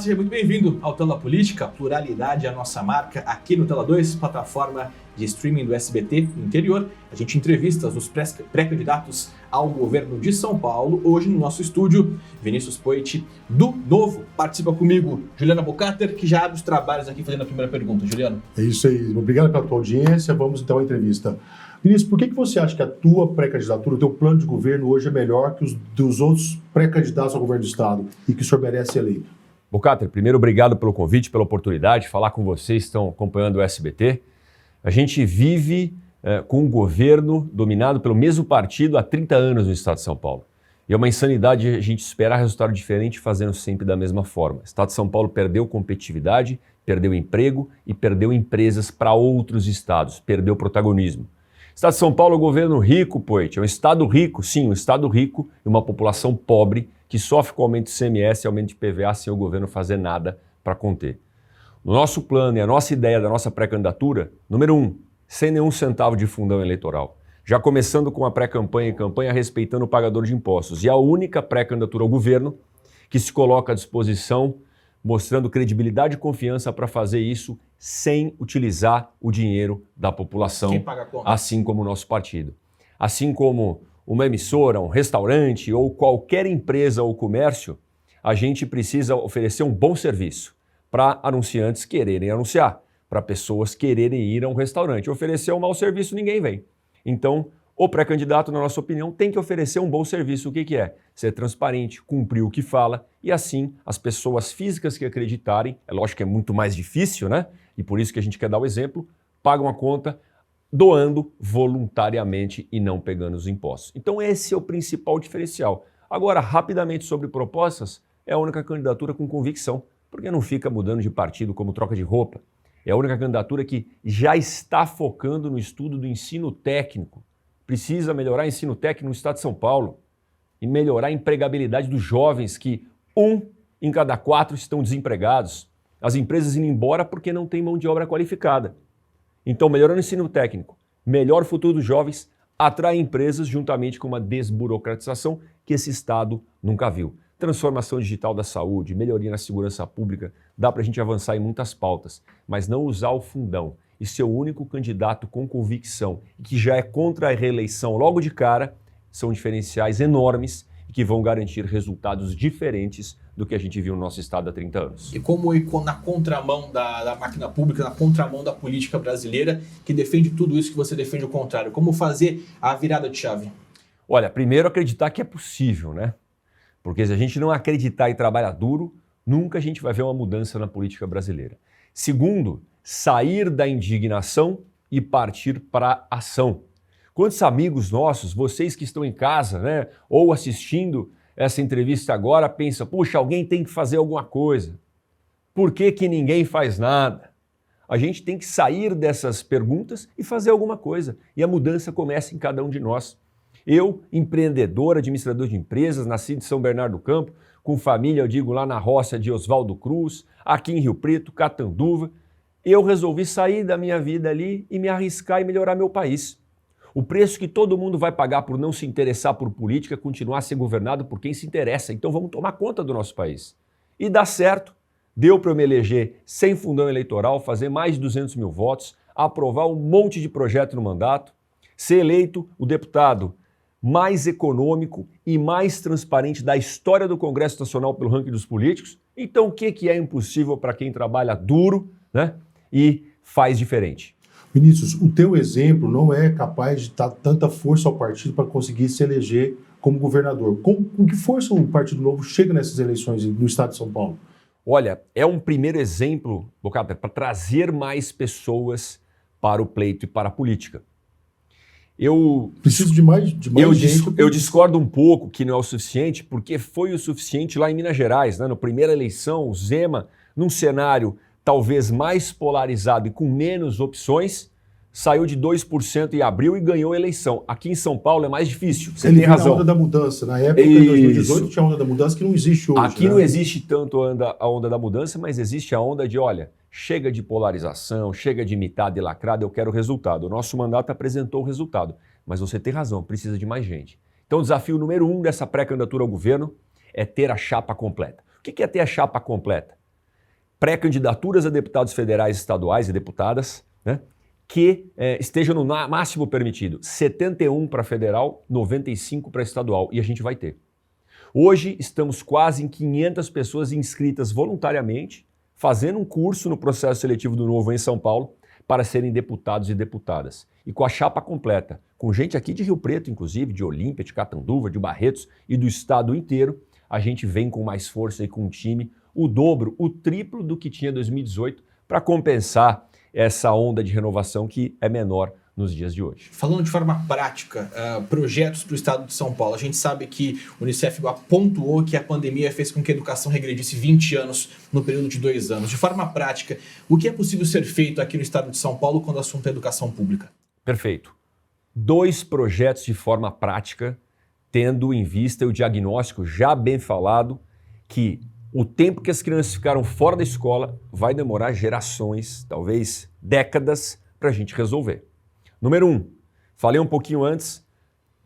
seja muito bem-vindo ao Tela Política, pluralidade é a nossa marca, aqui no Tela 2, plataforma de streaming do SBT no interior. A gente entrevista os pré-candidatos ao governo de São Paulo. Hoje no nosso estúdio, Vinícius Poit, do Novo. Participa comigo Juliana Bocater, que já abre os trabalhos aqui fazendo a primeira pergunta. Juliana. É isso aí. Obrigado pela tua audiência. Vamos então à entrevista. Vinícius, por que você acha que a tua pré-candidatura, o teu plano de governo hoje é melhor que os dos outros pré-candidatos ao governo do Estado e que o senhor merece ser eleito? Bocater, primeiro, obrigado pelo convite, pela oportunidade de falar com vocês que estão acompanhando o SBT. A gente vive com um governo dominado pelo mesmo partido há 30 anos no Estado de São Paulo. E é uma insanidade a gente esperar resultado diferente fazendo sempre da mesma forma. O Estado de São Paulo perdeu competitividade, perdeu emprego e perdeu empresas para outros estados, perdeu protagonismo. O Estado de São Paulo é um governo rico, Poit, é um estado rico, sim, um estado rico e uma população pobre que sofre com aumento de ICMS e aumento de PVA sem o governo fazer nada para conter. No nosso plano e a nossa ideia da nossa pré-candidatura, número 1, sem nenhum centavo de fundão eleitoral. Já começando com a pré-campanha e campanha respeitando o pagador de impostos. E a única pré-candidatura ao governo que se coloca à disposição, mostrando credibilidade e confiança para fazer isso sem utilizar o dinheiro da população, Quem paga a conta? assim como o nosso partido. Assim como uma emissora, um restaurante ou qualquer empresa ou comércio, a gente precisa oferecer um bom serviço para anunciantes quererem anunciar, para pessoas quererem ir a um restaurante. Oferecer um mau serviço, ninguém vem. Então, o pré-candidato, na nossa opinião, tem que oferecer um bom serviço. O que é? Ser transparente, cumprir o que fala e assim as pessoas físicas que acreditarem, é lógico que é muito mais difícil, né? E por isso que a gente quer dar o exemplo, pagam a conta doando voluntariamente e não pegando os impostos. Então esse é o principal diferencial. Agora, rapidamente sobre propostas, é a única candidatura com convicção, porque não fica mudando de partido como troca de roupa. É a única candidatura que já está focando no estudo do ensino técnico. Precisa melhorar o ensino técnico no Estado de São Paulo e melhorar a empregabilidade dos jovens, que 1 em cada 4 estão desempregados. As empresas indo embora porque não tem mão de obra qualificada. Então, melhorando o ensino técnico, melhor o futuro dos jovens, atrai empresas juntamente com uma desburocratização que esse Estado nunca viu. Transformação digital da saúde, melhoria na segurança pública, dá para a gente avançar em muitas pautas, mas não usar o fundão e ser o único candidato com convicção e que já é contra a reeleição logo de cara, são diferenciais enormes e que vão garantir resultados diferentes do que a gente viu no nosso Estado há 30 anos. E como ir na contramão da máquina pública, na contramão da política brasileira, que defende tudo isso que você defende o contrário? Como fazer a virada de chave? Olha, primeiro acreditar que é possível, né? Porque se a gente não acreditar e trabalhar duro, nunca a gente vai ver uma mudança na política brasileira. Segundo, sair da indignação e partir para a ação. Quantos amigos nossos, vocês que estão em casa, né, ou assistindo essa entrevista agora, pensam, puxa, alguém tem que fazer alguma coisa. Por que que ninguém faz nada? A gente tem que sair dessas perguntas e fazer alguma coisa. E a mudança começa em cada um de nós. Eu, empreendedor, administrador de empresas, nasci de São Bernardo do Campo, com família, eu digo, lá na roça de Oswaldo Cruz, aqui em Rio Preto, Catanduva, eu resolvi sair da minha vida ali e me arriscar e melhorar meu país. O preço que todo mundo vai pagar por não se interessar por política é continuar a ser governado por quem se interessa. Então vamos tomar conta do nosso país. E dá certo. Deu para eu me eleger sem fundão eleitoral, fazer mais de 200 mil votos, aprovar um monte de projeto no mandato, ser eleito o deputado mais econômico e mais transparente da história do Congresso Nacional pelo ranking dos políticos. Então o que é impossível para quem trabalha duro, né, e faz diferente? Vinícius, o teu exemplo não é capaz de dar tanta força ao partido para conseguir se eleger como governador. Com que força o Partido Novo chega nessas eleições no Estado de São Paulo? Olha, é um primeiro exemplo, Bocater, para trazer mais pessoas para o pleito e para a política. Preciso de mais gente. Eu discordo um pouco que não é o suficiente, porque foi o suficiente lá em Minas Gerais, né? Na primeira eleição, o Zema, num cenário talvez mais polarizado e com menos opções, saiu de 2% em abril e ganhou a eleição. Aqui em São Paulo é mais difícil, você tem razão. A onda da mudança. Na época, em 2018, tinha a onda da mudança que não existe hoje. Aqui não existe tanto a onda da mudança, mas existe a onda de, olha, chega de polarização, chega de imitada e lacrada, eu quero resultado. O nosso mandato apresentou o resultado, mas você tem razão, precisa de mais gente. Então o desafio número 1 dessa pré-candidatura ao governo é ter a chapa completa. O que é ter a chapa completa? pré-candidaturas a deputados federais, estaduais e deputadas, né, que estejam no máximo permitido. 71 para federal, 95 para estadual. E a gente vai ter. Hoje estamos quase em 500 pessoas inscritas voluntariamente, fazendo um curso no processo seletivo do Novo em São Paulo para serem deputados e deputadas. E com a chapa completa, com gente aqui de Rio Preto, inclusive, de Olímpia, de Catanduva, de Barretos e do estado inteiro, a gente vem com mais força e com um time, o dobro, o triplo do que tinha em 2018, para compensar essa onda de renovação que é menor nos dias de hoje. Falando de forma prática, projetos para o estado de São Paulo. A gente sabe que o Unicef pontuou que a pandemia fez com que a educação regredisse 20 anos no período de 2 anos. De forma prática, o que é possível ser feito aqui no estado de São Paulo quando o assunto é educação pública? Perfeito. 2 projetos de forma prática, tendo em vista o diagnóstico já bem falado que o tempo que as crianças ficaram fora da escola vai demorar gerações, talvez décadas, para a gente resolver. Número 1, falei um pouquinho antes,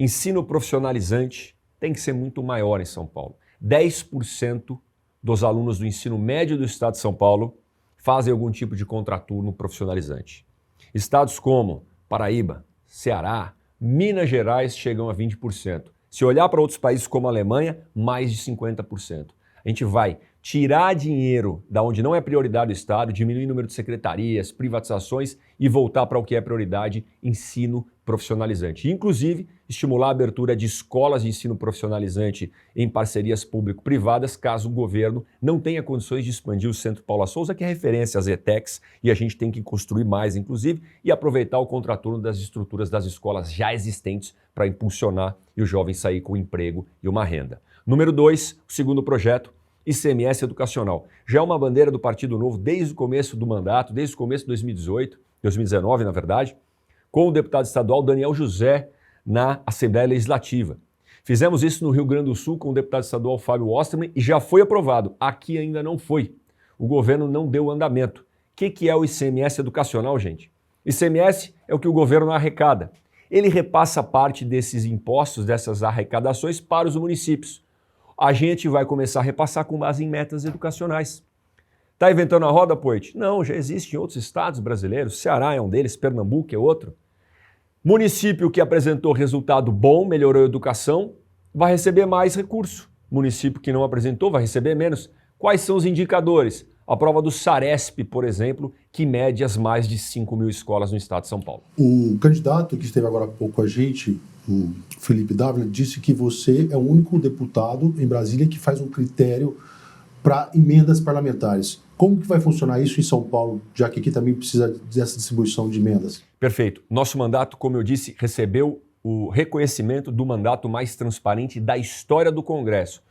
ensino profissionalizante tem que ser muito maior em São Paulo. 10% dos alunos do ensino médio do estado de São Paulo fazem algum tipo de contraturno profissionalizante. Estados como Paraíba, Ceará, Minas Gerais chegam a 20%. Se olhar para outros países como a Alemanha, mais de 50%. A gente vai tirar dinheiro da onde não é prioridade do Estado, diminuir o número de secretarias, privatizações e voltar para o que é prioridade, ensino profissionalizante. Inclusive, estimular a abertura de escolas de ensino profissionalizante em parcerias público-privadas, caso o governo não tenha condições de expandir o Centro Paula Souza, que é referência às ETECs, e a gente tem que construir mais, inclusive, e aproveitar o contraturno das estruturas das escolas já existentes para impulsionar e o jovem sair com um emprego e uma renda. Número 2, o segundo projeto, ICMS educacional. Já é uma bandeira do Partido Novo desde o começo do mandato, desde o começo de 2019, na verdade, com o deputado estadual Daniel José na Assembleia Legislativa. Fizemos isso no Rio Grande do Sul com o deputado estadual Fábio Osterman e já foi aprovado. Aqui ainda não foi. O governo não deu andamento. O que é o ICMS educacional, gente? ICMS é o que o governo arrecada. Ele repassa parte desses impostos, dessas arrecadações para os municípios. A gente vai começar a repassar com base em metas educacionais. Está inventando a roda, Poit? Não, já existe em outros estados brasileiros. Ceará é um deles, Pernambuco é outro. Município que apresentou resultado bom, melhorou a educação, vai receber mais recurso. Município que não apresentou vai receber menos. Quais são os indicadores? A prova do Saresp, por exemplo, que mede as mais de 5.000 escolas no estado de São Paulo. O candidato que esteve agora há pouco com a gente, o Felipe Dávila, disse que você é o único deputado em Brasília que faz um critério para emendas parlamentares. Como que vai funcionar isso em São Paulo, já que aqui também precisa dessa distribuição de emendas? Perfeito. Nosso mandato, como eu disse, recebeu o reconhecimento do mandato mais transparente da história do Congresso.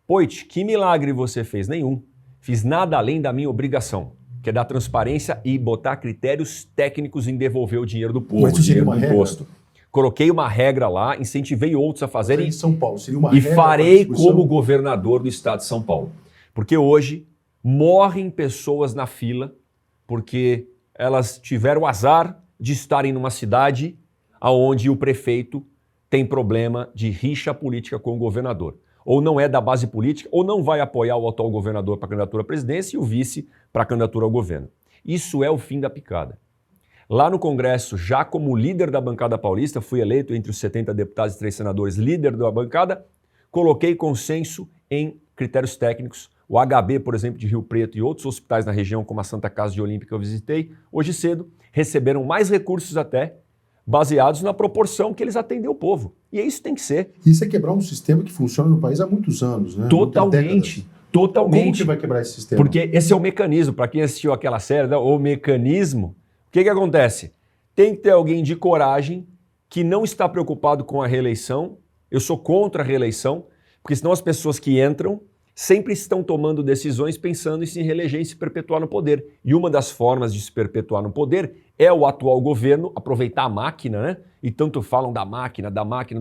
Poit, que milagre você fez? Nenhum. Fiz nada além da minha obrigação, que é dar transparência e botar critérios técnicos em devolver o dinheiro do povo, Mas isso seria o dinheiro uma do regra? imposto. Coloquei uma regra lá, incentivei outros a fazerem Em São Paulo, seria uma e regra farei para distribuição? como governador do estado de São Paulo. Porque hoje morrem pessoas na fila porque elas tiveram o azar de estarem numa cidade onde o prefeito tem problema de rixa política com o governador. Ou não é da base política, ou não vai apoiar o atual governador para a candidatura à presidência e o vice para a candidatura ao governo. Isso é o fim da picada. Lá no Congresso, já como líder da bancada paulista, fui eleito entre os 70 deputados e 3 senadores, líder da bancada, coloquei consenso em critérios técnicos. O HB, por exemplo, de Rio Preto e outros hospitais na região, como a Santa Casa de Olímpia que eu visitei, hoje cedo, receberam mais recursos até, baseados na proporção que eles atendem o povo. E isso tem que ser. Isso é quebrar um sistema que funciona no país há muitos anos, né? Totalmente. Totalmente. Como que vai quebrar esse sistema? Porque esse é o mecanismo. Para quem assistiu aquela série, né, O Mecanismo, o que acontece? Tem que ter alguém de coragem que não está preocupado com a reeleição. Eu sou contra a reeleição, porque senão as pessoas que entram sempre estão tomando decisões pensando em se reeleger e se perpetuar no poder. E uma das formas de se perpetuar no poder é o atual governo aproveitar a máquina, né? E tanto falam da máquina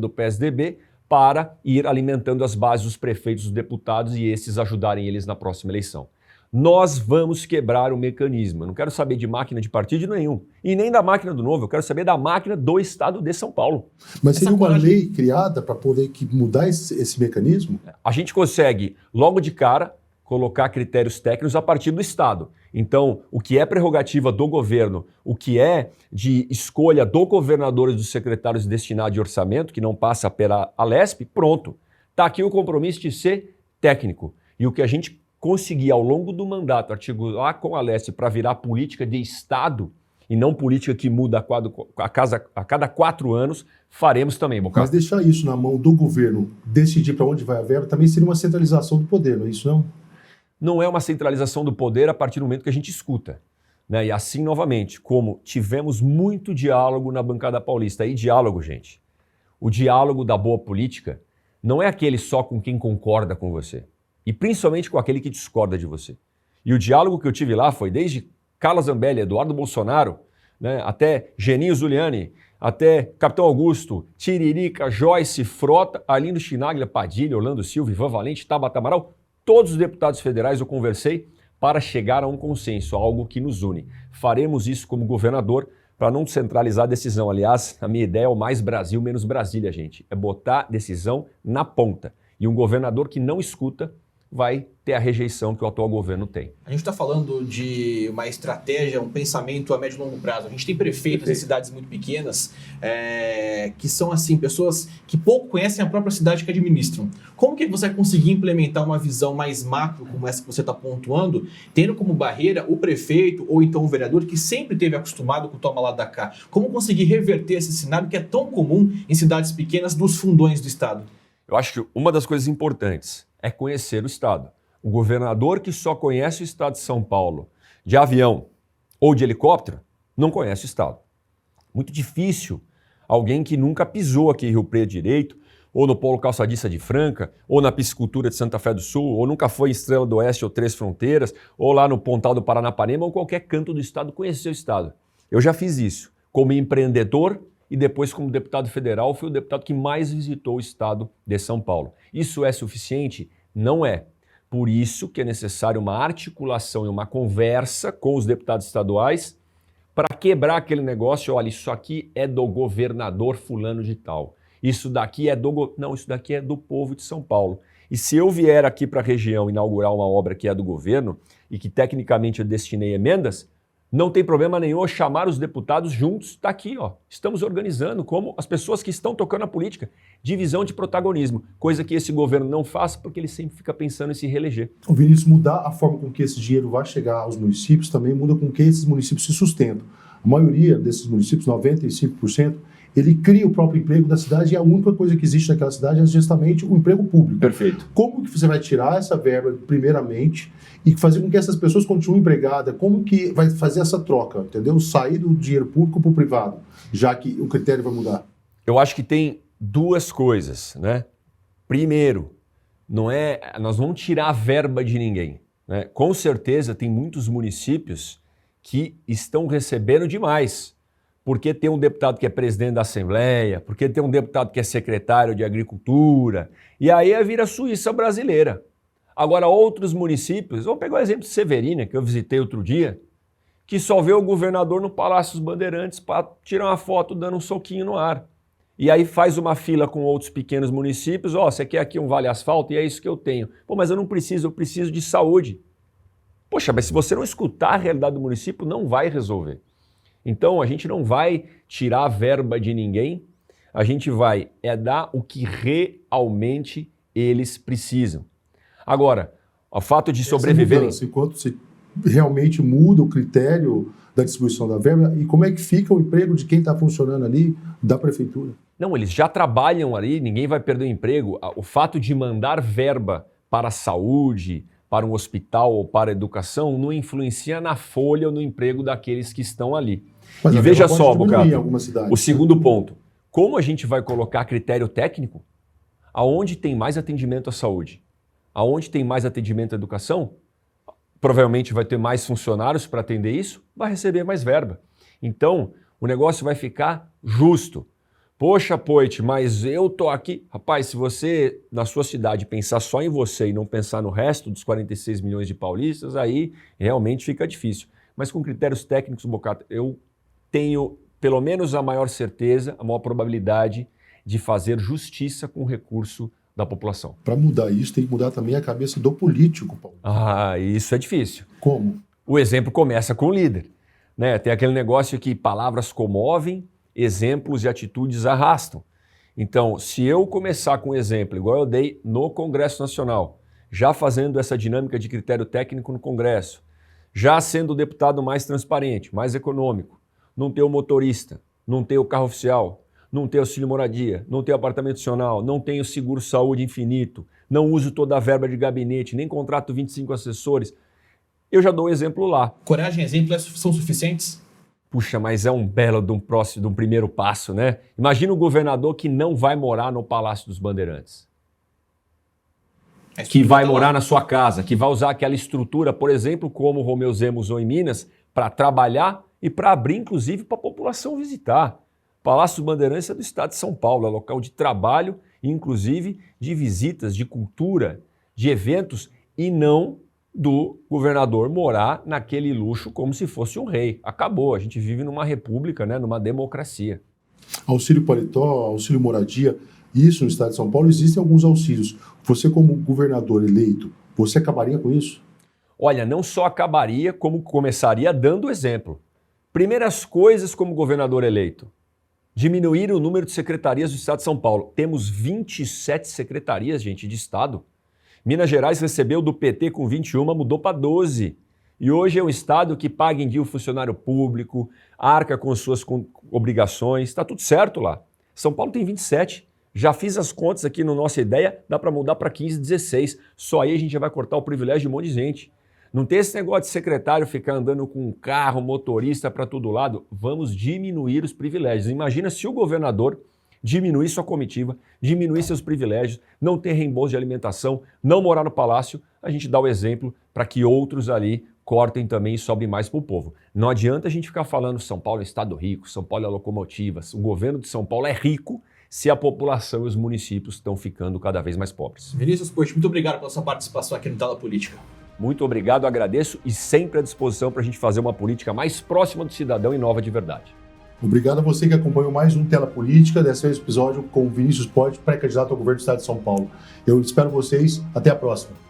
do PSDB, para ir alimentando as bases dos prefeitos, dos deputados e esses ajudarem eles na próxima eleição. Nós vamos quebrar o mecanismo. Eu não quero saber de máquina de partido nenhum. E nem da máquina do Novo, eu quero saber da máquina do estado de São Paulo. Mas seria uma lei criada para poder mudar esse mecanismo? A gente consegue, logo de cara, colocar critérios técnicos a partir do Estado. Então, o que é prerrogativa do governo, o que é de escolha do governador e dos secretários destinados de orçamento, que não passa pela Alesp, pronto. Está aqui o compromisso de ser técnico. E o que a gente conseguir ao longo do mandato articular com a Alesp para virar política de Estado e não política que muda a cada 4 anos, faremos também, Bocardo. Mas deixar isso na mão do governo, decidir para onde vai a verba, também seria uma centralização do poder, não é isso não? Não é uma centralização do poder a partir do momento que a gente escuta. Né? E assim, novamente, como tivemos muito diálogo na bancada paulista. E diálogo, gente, o diálogo da boa política não é aquele só com quem concorda com você. E principalmente com aquele que discorda de você. E o diálogo que eu tive lá foi desde Carla Zambelli, Eduardo Bolsonaro, né, até Geninho Zuliani, até Capitão Augusto, Tiririca, Joyce, Frota, Arlindo Chinaglia, Padilha, Orlando Silva, Ivan Valente, Tabata Amaral. Todos os deputados federais eu conversei para chegar a um consenso, algo que nos une. Faremos isso como governador para não centralizar a decisão. Aliás, a minha ideia é o mais Brasil, menos Brasília, gente. É botar decisão na ponta. E um governador que não escuta vai ter a rejeição que o atual governo tem. A gente está falando de uma estratégia, um pensamento a médio e longo prazo. A gente tem prefeitos em cidades muito pequenas que são assim, pessoas que pouco conhecem a própria cidade que administram. Como que você vai conseguir implementar uma visão mais macro, como essa que você está pontuando, tendo como barreira o prefeito ou então o vereador que sempre esteve acostumado com o toma lá da cá? Como conseguir reverter esse cenário que é tão comum em cidades pequenas dos fundões do Estado? Eu acho que uma das coisas importantes é conhecer o Estado. O governador que só conhece o Estado de São Paulo de avião ou de helicóptero não conhece o Estado. Muito difícil alguém que nunca pisou aqui em Rio Preto direito, ou no Polo Calçadista de Franca, ou na piscicultura de Santa Fé do Sul, ou nunca foi em Estrela do Oeste ou Três Fronteiras, ou lá no Pontal do Paranapanema, ou qualquer canto do Estado, conhecer o Estado. Eu já fiz isso como empreendedor e depois como deputado federal, fui o deputado que mais visitou o Estado de São Paulo. Isso é suficiente? Não é. Por isso que é necessário uma articulação e uma conversa com os deputados estaduais para quebrar aquele negócio, olha, isso aqui é do governador fulano de tal. Isso daqui é Não, isso daqui é do povo de São Paulo. E se eu vier aqui para a região inaugurar uma obra que é do governo e que tecnicamente eu destinei emendas, não tem problema nenhum eu chamar os deputados juntos, está aqui, ó. Estamos organizando como as pessoas que estão tocando a política, divisão de protagonismo, coisa que esse governo não faz porque ele sempre fica pensando em se reeleger. O Vinícius, mudar a forma com que esse dinheiro vai chegar aos municípios também muda com que esses municípios se sustentam. A maioria desses municípios, 95%, ele cria o próprio emprego da cidade e a única coisa que existe naquela cidade é justamente o emprego público. Perfeito. Como que você vai tirar essa verba, primeiramente, e fazer com que essas pessoas continuem empregadas? Como que vai fazer essa troca, entendeu? Sair do dinheiro público para o privado, já que o critério vai mudar. Eu acho que tem duas coisas, né? Primeiro, nós vamos tirar a verba de ninguém, né? Com certeza tem muitos municípios que estão recebendo demais, porque tem um deputado que é presidente da Assembleia, porque tem um deputado que é secretário de Agricultura, e aí vira a Suíça brasileira. Agora, outros municípios, vamos pegar o exemplo de Severina, que eu visitei outro dia, que só vê o governador no Palácio dos Bandeirantes para tirar uma foto dando um soquinho no ar. E aí faz uma fila com outros pequenos municípios, você quer aqui um vale asfalto? E é isso que eu tenho. Pô, mas eu preciso de saúde. Poxa, mas se você não escutar a realidade do município, não vai resolver. Então, a gente não vai tirar a verba de ninguém, a gente vai dar o que realmente eles precisam. Agora, o fato de sobreviverem... Enquanto você realmente muda o critério da distribuição da verba, e como é que fica o emprego de quem está funcionando ali da prefeitura? Não, eles já trabalham ali, ninguém vai perder o emprego. O fato de mandar verba para a saúde, para um hospital ou para a educação, não influencia na folha ou no emprego daqueles que estão ali. Mas e veja só, Bocato, o segundo ponto. Como a gente vai colocar critério técnico? Aonde tem mais atendimento à saúde? Aonde tem mais atendimento à educação? Provavelmente vai ter mais funcionários para atender isso, vai receber mais verba. Então, o negócio vai ficar justo. Poxa, Poit, mas eu tô aqui... Rapaz, se você, na sua cidade, pensar só em você e não pensar no resto dos 46 milhões de paulistas, aí realmente fica difícil. Mas com critérios técnicos, Bocato, eu tenho pelo menos a maior certeza, a maior probabilidade de fazer justiça com o recurso da população. Para mudar isso, tem que mudar também a cabeça do político, Paulo. Isso é difícil. Como? O exemplo começa com o líder, né? Tem aquele negócio que palavras comovem, exemplos e atitudes arrastam. Então, se eu começar com um exemplo, igual eu dei no Congresso Nacional, já fazendo essa dinâmica de critério técnico no Congresso, já sendo o deputado mais transparente, mais econômico, não ter o motorista, não ter o carro oficial, não ter auxílio moradia, não ter apartamento adicional, não tenho seguro saúde infinito, não uso toda a verba de gabinete, nem contrato 25 assessores, eu já dou um exemplo lá. Coragem e exemplo são suficientes? Puxa, mas é um belo de um primeiro passo, né? Imagina o governador que não vai morar no Palácio dos Bandeirantes. Que vai morar na sua casa, que vai usar aquela estrutura, por exemplo, como o Romeu Zema usou em Minas, para trabalhar e para abrir, inclusive, para a população visitar. O Palácio dos Bandeirantes é do estado de São Paulo, é local de trabalho, inclusive de visitas, de cultura, de eventos, e não do governador morar naquele luxo como se fosse um rei. Acabou, a gente vive numa república, né, numa democracia. Auxílio paletó, auxílio moradia, isso no estado de São Paulo, existem alguns auxílios. Você como governador eleito, você acabaria com isso? Olha, não só acabaria, como começaria dando exemplo. Primeiras coisas como governador eleito. Diminuir o número de secretarias do estado de São Paulo. Temos 27 secretarias, gente, de estado. Minas Gerais recebeu do PT com 21, mudou para 12. E hoje é um estado que paga em dia o funcionário público, arca com suas obrigações, está tudo certo lá. São Paulo tem 27. Já fiz as contas aqui na nossa ideia, dá para mudar para 15, 16. Só aí a gente já vai cortar o privilégio de um monte de gente. Não tem esse negócio de secretário ficar andando com um carro, motorista para todo lado. Vamos diminuir os privilégios. Imagina se o governador diminuir sua comitiva, diminuir seus privilégios, não ter reembolso de alimentação, não morar no palácio, a gente dá o exemplo para que outros ali cortem também e sobrem mais para o povo. Não adianta a gente ficar falando São Paulo é estado rico, São Paulo é locomotiva, o governo de São Paulo é rico se a população e os municípios estão ficando cada vez mais pobres. Vinícius Poit, muito obrigado pela sua participação aqui no Tela Política. Muito obrigado, agradeço e sempre à disposição para a gente fazer uma política mais próxima do cidadão e nova de verdade. Obrigado a você que acompanhou mais um Tela Política, dessa vez episódio com o Vinícius Poit, pré-candidato ao governo do estado de São Paulo. Eu espero vocês, até a próxima.